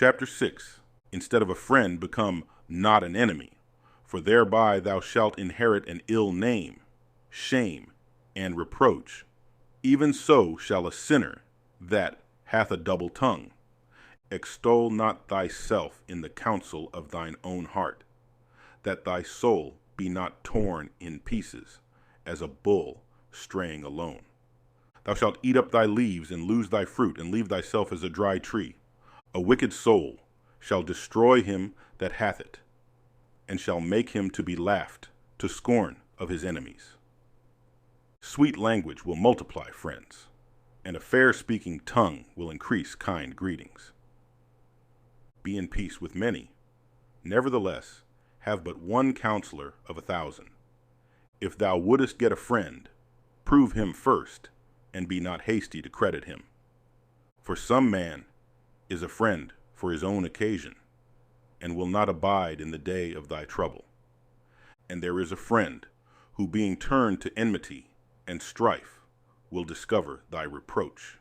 Chapter 6. Instead of a friend, become not an enemy, for thereby thou shalt inherit an ill name, shame, and reproach. Even so shall a sinner that hath a double tongue. Extol not thyself in the counsel of thine own heart, that thy soul be not torn in pieces, as a bull straying alone. Thou shalt eat up thy leaves, and lose thy fruit, and leave thyself as a dry tree. A wicked soul shall destroy him that hath it, and shall make him to be laughed to scorn of his enemies. Sweet language will multiply friends, and a fair-speaking tongue will increase kind greetings. Be in peace with many, nevertheless have but one counselor of 1,000. If thou wouldest get a friend, prove him first, and be not hasty to credit him. For some man is a friend for his own occasion, and will not abide in the day of thy trouble. And there is a friend who, being turned to enmity and strife, will discover thy reproach.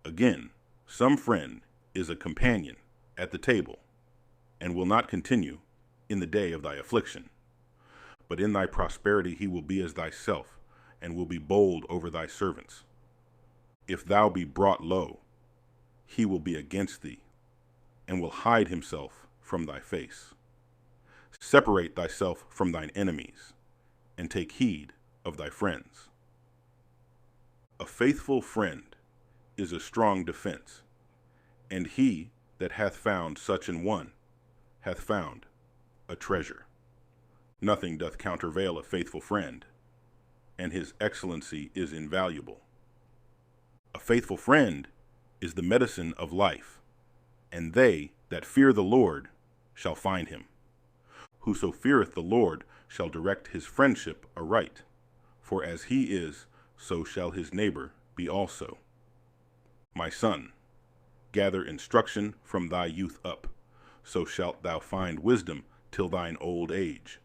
Again, some friend is a companion at the table, and will not continue in the day of thy affliction. But in thy prosperity he will be as thyself, and will be bold over thy servants. If thou be brought low, he will be against thee, and will hide himself from thy face. Separate thyself from thine enemies, and take heed of thy friends. A faithful friend is a strong defense, and he that hath found such an one hath found a treasure. Nothing doth countervail a faithful friend, and his excellency is invaluable. A faithful friend is the medicine of life, and they that fear the Lord shall find him. Whoso feareth the Lord shall direct his friendship aright, for as he is, so shall his neighbor be also. My son, gather instruction from thy youth up, so shalt thou find wisdom till thine old age.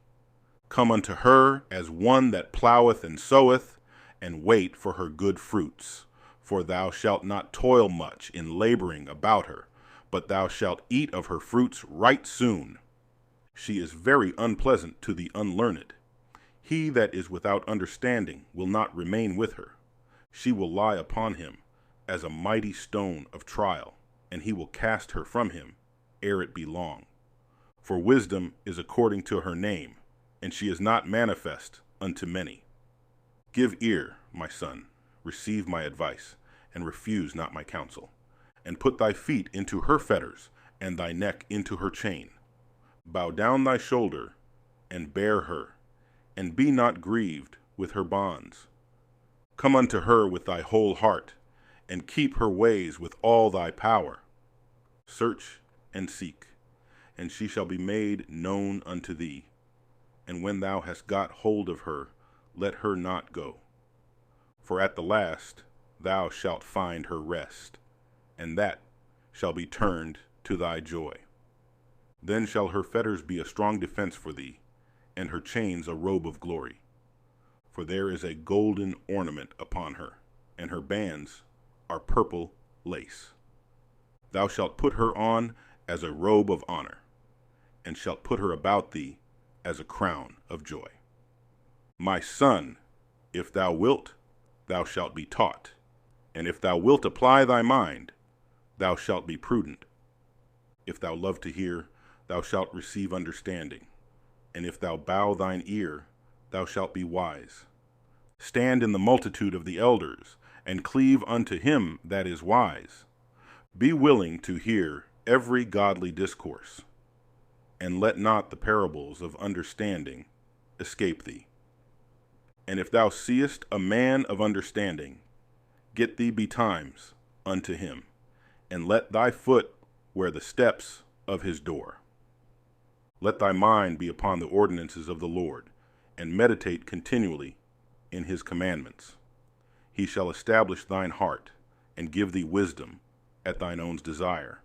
Come unto her as one that ploweth and soweth, and wait for her good fruits. For thou shalt not toil much in laboring about her, but thou shalt eat of her fruits right soon. She is very unpleasant to the unlearned. He that is without understanding will not remain with her. She will lie upon him as a mighty stone of trial, and he will cast her from him ere it be long. For wisdom is according to her name, and she is not manifest unto many. Give ear, my son, receive my advice, and refuse not my counsel. And put thy feet into her fetters, and thy neck into her chain. Bow down thy shoulder, and bear her, and be not grieved with her bonds. Come unto her with thy whole heart, and keep her ways with all thy power. Search and seek, and she shall be made known unto thee. And when thou hast got hold of her, let her not go. For at the last thou shalt find her rest, and that shall be turned to thy joy. Then shall her fetters be a strong defense for thee, and her chains a robe of glory. For there is a golden ornament upon her, and her bands are purple lace. Thou shalt put her on as a robe of honor, and shalt put her about thee as a crown of joy. My son, if thou wilt, thou shalt be taught, and if thou wilt apply thy mind, thou shalt be prudent. If thou love to hear, thou shalt receive understanding, and if thou bow thine ear, thou shalt be wise. Stand in the multitude of the elders, and cleave unto him that is wise. Be willing to hear every godly discourse, and let not the parables of understanding escape thee. And if thou seest a man of understanding, get thee betimes unto him, and let thy foot wear the steps of his door. Let thy mind be upon the ordinances of the Lord, and meditate continually in his commandments. He shall establish thine heart, and give thee wisdom at thine own desire.